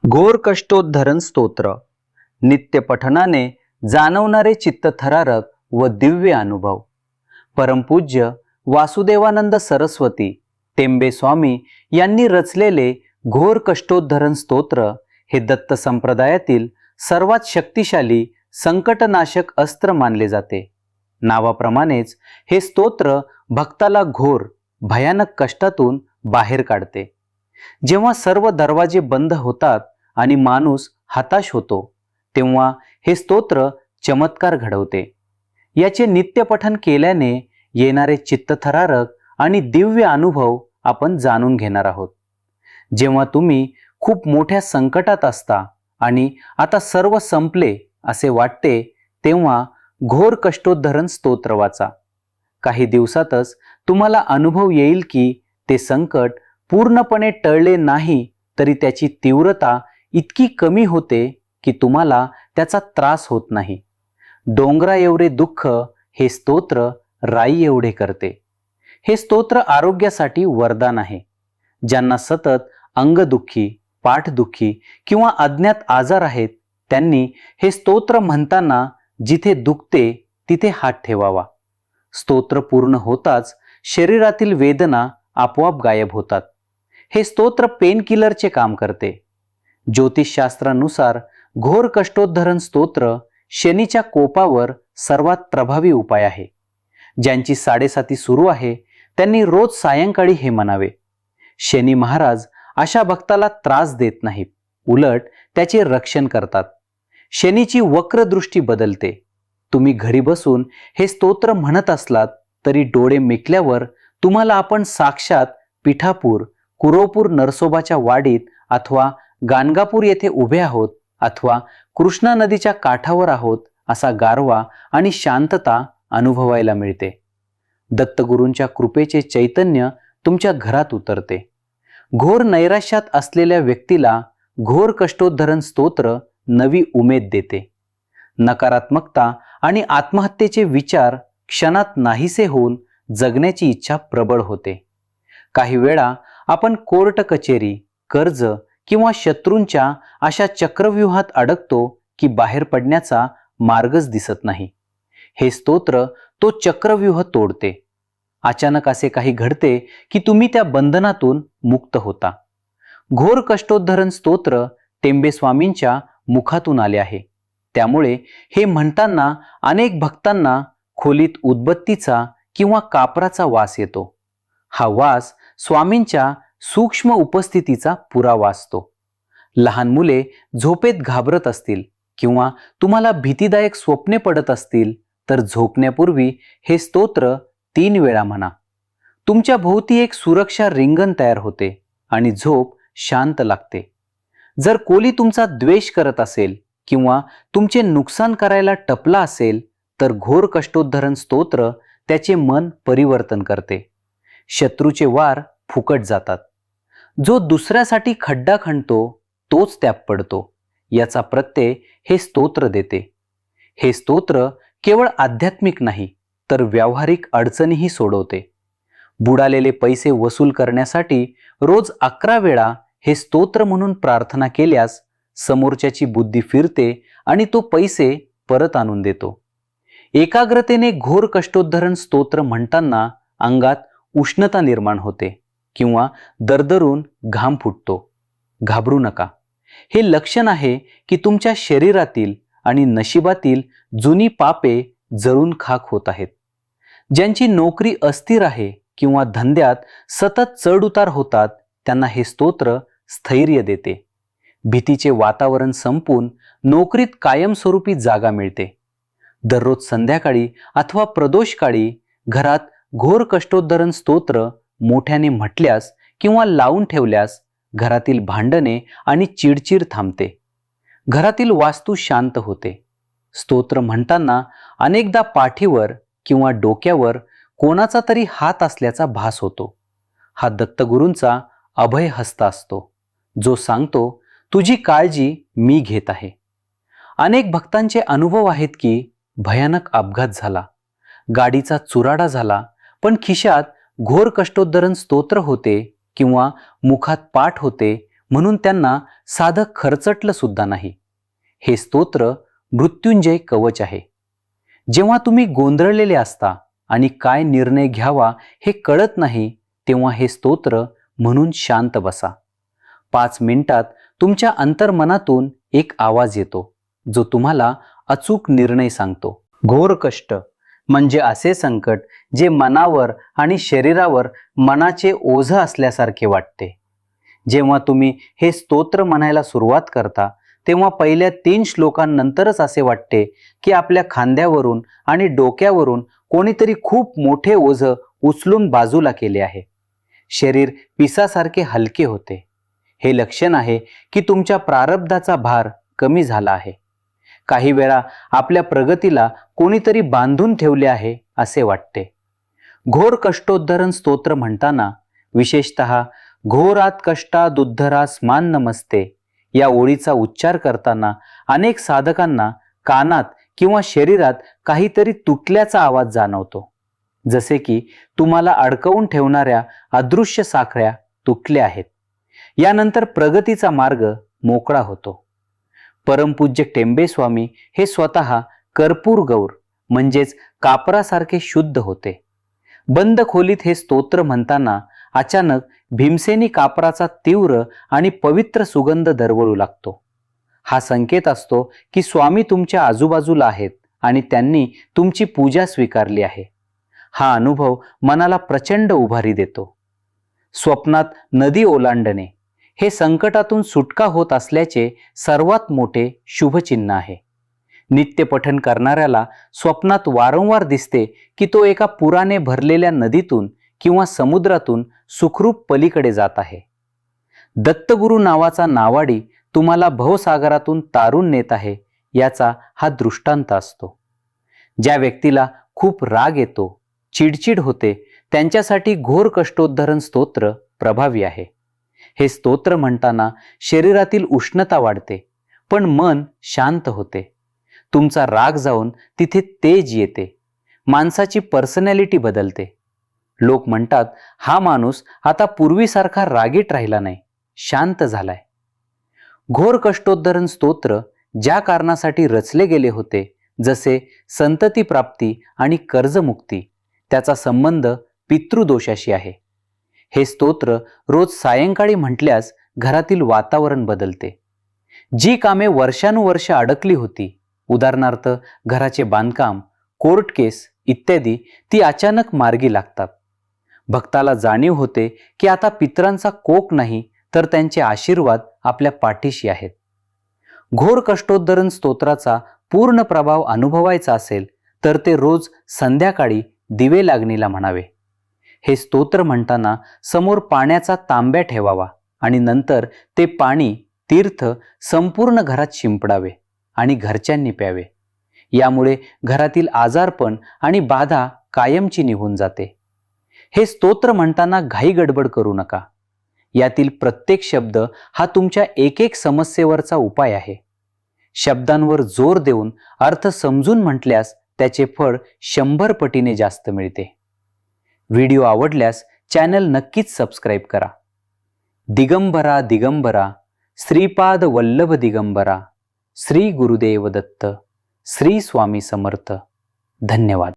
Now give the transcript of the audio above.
घोर कष्टोद्धरण स्तोत्र नित्य पठनाने जाणवणारे चित्तथरारक व दिव्य अनुभव. परमपूज्य वासुदेवानंद सरस्वती टेंबे स्वामी यांनी रचलेले घोर कष्टोद्धरण स्तोत्र हे दत्त संप्रदायातील सर्वात शक्तिशाली संकटनाशक अस्त्र मानले जाते. नावाप्रमाणेच हे स्तोत्र भक्ताला घोर भयानक कष्टातून बाहेर काढते. जेव्हा सर्व दरवाजे बंद होतात आणि माणूस हताश होतो, तेव्हा हे स्तोत्र चमत्कार घडवते. याचे नित्यपठन केल्याने येणारे चित्तथरारक आणि दिव्य अनुभव आपण जाणून घेणार आहोत. जेव्हा तुम्ही खूप मोठ्या संकटात असता आणि आता सर्व संपले असे वाटते, तेव्हा घोर कष्टोद्धरण स्तोत्र वाचा. काही दिवसातच तुम्हाला अनुभव येईल की ते संकट पूर्णपणे टळले नाही, तरी त्याची तीव्रता इतकी कमी होते की तुम्हाला त्याचा त्रास होत नाही. डोंगरा एवढे दुःख हे स्तोत्र राई एवढे करते. हे स्तोत्र आरोग्यासाठी वरदान आहे. ज्यांना सतत अंगदुखी, पाठदुखी किंवा अज्ञात आजार आहेत, त्यांनी हे स्तोत्र म्हणताना जिथे दुखते तिथे हात ठेवावा. स्तोत्र पूर्ण होताच शरीरातील वेदना आपोआप गायब होतात. हे स्तोत्र पेनकिलरचे काम करते. ज्योतिषशास्त्रानुसार घोर कष्टोद्धरण स्तोत्र शनीच्या कोपावर सर्वात प्रभावी उपाय आहे. ज्यांची साडेसाती सुरू आहे त्यांनी रोज सायंकाळी हे म्हणावे. शनी महाराज अशा भक्ताला त्रास देत नाहीत, उलट त्याचे रक्षण करतात. शनीची वक्र दृष्टी बदलते. तुम्ही घरी बसून हे स्तोत्र म्हणत असलात तरी डोळे मिटल्यावर तुम्हाला आपण साक्षात पिठापूर, कुरोपूर नरसोबाच्या वाडीत अथवा गाणगापूर येथे उभे आहोत अथवा कृष्णा नदीच्या काठावर आहोत असा गारवा आणि शांतता अनुभवायला मिळते. दत्तगुरूंच्या कृपेचे चैतन्य तुमच्या घरात उतरते. घोर नैराश्यात असलेल्या व्यक्तीला घोर कष्टोद्धरण स्तोत्र नवी उमेद देते. नकारात्मकता आणि आत्महत्येचे विचार क्षणात नाहीसे होऊन जगण्याची इच्छा प्रबळ होते. काही वेळा आपण कोर्ट कचेरी, कर्ज किंवा शत्रूंच्या अशा चक्रव्यूहात अडकतो की बाहेर पडण्याचा मार्गच दिसत नाही. हे स्तोत्र तो चक्रव्यूह तोडते. अचानक असे काही घडते की तुम्ही त्या बंधनातून मुक्त होता. घोर कष्टोद्धरण स्तोत्र टेंबे स्वामींच्या मुखातून आले आहे. त्यामुळे हे म्हणताना अनेक भक्तांना खोलीत उदबत्तीचा किंवा कापराचा वास येतो. हा वास स्वामींच्या सूक्ष्म उपस्थितीचा पुरावा असतो. लहान मुले झोपेत घाबरत असतील किंवा तुम्हाला भीतीदायक स्वप्ने पडत असतील तर झोपण्यापूर्वी हे स्तोत्र 3 वेळा म्हणा. तुमच्या भोवती एक सुरक्षा रिंगण तयार होते आणि झोप शांत लागते. जर कोली तुमचा द्वेष करत असेल किंवा तुमचे नुकसान करायला टपला असेल तर घोर कष्टोद्धरण स्तोत्र त्याचे मन परिवर्तन करते. शत्रूचे वार फुकट जातात. जो दुसऱ्यासाठी खड्डा खणतो तोच त्यात पडतो, याचा प्रत्यय हे स्तोत्र देते. हे स्तोत्र केवळ आध्यात्मिक नाही तर व्यावहारिक अडचणीही सोडवते. बुडालेले पैसे वसूल करण्यासाठी रोज 11 वेळा हे स्तोत्र म्हणून प्रार्थना केल्यास समोरच्याची बुद्धी फिरते आणि तो पैसे परत आणून देतो. एकाग्रतेने घोर कष्टोद्धरण स्तोत्र म्हणताना अंगात उष्णता निर्माण होते किंवा दरदरून घाम फुटतो. घाबरू नका. हे लक्षण आहे की तुमच्या शरीरातील आणि नशिबातील जुनी पापे जळून खाक होत आहेत. ज्यांची नोकरी अस्थिर आहे किंवा धंद्यात सतत चढउतार होतात, त्यांना हे स्तोत्र स्थैर्य देते. भीतीचे वातावरण संपून नोकरीत कायमस्वरूपी जागा मिळते. दररोज संध्याकाळी अथवा प्रदोषकाळी घरात घोर कष्टोद्धरण स्तोत्र मोठ्याने म्हटल्यास किंवा लावून ठेवल्यास घरातील भांडणे आणि चिडचिड थांबते. घरातील वास्तू शांत होते. स्तोत्र म्हणताना अनेकदा पाठीवर किंवा डोक्यावर कोणाचा तरी हात असल्याचा भास होतो. हा दत्तगुरूंचा अभय हस्त असतो, जो सांगतो तुझी काळजी मी घेत आहे. अनेक भक्तांचे अनुभव आहेत की भयानक अपघात झाला, गाडीचा चुराडा झाला, पण खिशात घोर कष्टोद्धरण स्तोत्र होते किंवा मुखात पाठ होते म्हणून त्यांना साधं खरचटलं सुद्धा नाही. हे स्तोत्र मृत्युंजय कवच आहे. जेव्हा तुम्ही गोंधळलेले असता आणि काय निर्णय घ्यावा हे कळत नाही, तेव्हा हे स्तोत्र म्हणून शांत बसा. 5 मिनिटात तुमच्या अंतर्मनातून एक आवाज येतो जो तुम्हाला अचूक निर्णय सांगतो. घोर कष्ट म्हणजे असे संकट जे मनावर आणि शरीरावर मनाचे ओझं असल्यासारखे वाटते. जेव्हा तुम्ही हे स्तोत्र म्हणायला सुरुवात करता तेव्हा पहिल्या 3 श्लोकांनंतरच असे वाटते की आपल्या खांद्यावरून आणि डोक्यावरून कोणीतरी खूप मोठे ओझं उचलून बाजूला केले आहे. शरीर पिसासारखे हलके होते. हे लक्षण आहे की तुमच्या प्रारब्धाचा भार कमी झाला आहे. काही वेळा आपल्या प्रगतीला कोणीतरी बांधून ठेवले आहे असे वाटते. घोर कष्टोद्धरण स्तोत्र म्हणताना विशेषतः घोरात कष्टाद उद्धरास मान नमस्ते या ओळीचा उच्चार करताना अनेक साधकांना कानात किंवा शरीरात काहीतरी तुटल्याचा आवाज जाणवतो. जसे की तुम्हाला अडकवून ठेवणाऱ्या अदृश्य साखळ्या तुटल्या आहेत. यानंतर प्रगतीचा मार्ग मोकळा होतो. परमपूज्य टेंबे स्वामी हे स्वतः कर्पूर गौर म्हणजेच कापरासारखे शुद्ध होते. बंद खोलीत हे स्तोत्र म्हणताना अचानक भीमसेनी कापराचा तीव्र आणि पवित्र सुगंध दरवळू लागतो. हा संकेत असतो की स्वामी तुमच्या आजूबाजूला आहेत आणि त्यांनी तुमची पूजा स्वीकारली आहे. हा अनुभव मनाला प्रचंड उभारी देतो. स्वप्नात नदी ओलांडणे हे संकटातून सुटका होत असल्याचे सर्वात मोठे शुभचिन्ह आहे. नित्य पठण करणाऱ्याला स्वप्नात वारंवार दिसते की तो एका पुराने भरलेल्या नदीतून किंवा समुद्रातून सुखरूप पलीकडे जात आहे. दत्तगुरु नावाचा नावाडी तुम्हाला भवसागरातून तारून नेत आहे याचा हा दृष्टांत असतो. ज्या व्यक्तीला खूप राग येतो, चिडचिड होते, त्यांच्यासाठी घोर कष्टोद्धरण स्तोत्र प्रभावी आहे. हे स्तोत्र म्हणताना शरीरातील उष्णता वाढते पण मन शांत होते. तुमचा राग जाऊन तिथे तेज येते. माणसाची पर्सनॅलिटी बदलते. लोक म्हणतात हा माणूस आता पूर्वीसारखा रागीट राहिला नाही, शांत झालाय. घोर कष्टोद्धरण स्तोत्र ज्या कारणासाठी रचले गेले होते, जसे संतती प्राप्ती आणि कर्जमुक्ती, त्याचा संबंध पितृदोषाशी आहे. हे स्तोत्र रोज सायंकाळी म्हटल्यास घरातील वातावरण बदलते. जी कामे वर्षानुवर्ष अडकली होती, उदाहरणार्थ घराचे बांधकाम, कोर्ट केस इत्यादी, ती अचानक मार्गी लागतात. भक्ताला जाणीव होते की आता पितरांचा कोप नाही तर त्यांचे आशीर्वाद आपल्या पाठीशी आहेत. घोर कष्टोद्धरण स्तोत्राचा पूर्ण प्रभाव अनुभवायचा असेल तर ते रोज संध्याकाळी दिवे लागणीला म्हणावे. हे स्तोत्र म्हणताना समोर पाण्याचा तांब्या ठेवावा आणि नंतर ते पाणी तीर्थ संपूर्ण घरात शिंपडावे आणि घरच्यांनी प्यावे. यामुळे घरातील आजारपण आणि बाधा कायमची निघून जाते. हे स्तोत्र म्हणताना घाई गडबड करू नका. यातील प्रत्येक शब्द हा तुमच्या एक एक समस्येवरचा उपाय आहे. शब्दांवर जोर देऊन अर्थ समजून म्हटल्यास त्याचे फळ 100 पटीने जास्त मिळते. व्हिडिओ आवडल्यास चॅनल नक्कीच सबस्क्राईब करा. दिगंबरा दिगंबरा श्रीपाद वल्लभ दिगंबरा, श्री गुरुदेव दत्त, श्री स्वामी समर्थ. धन्यवाद.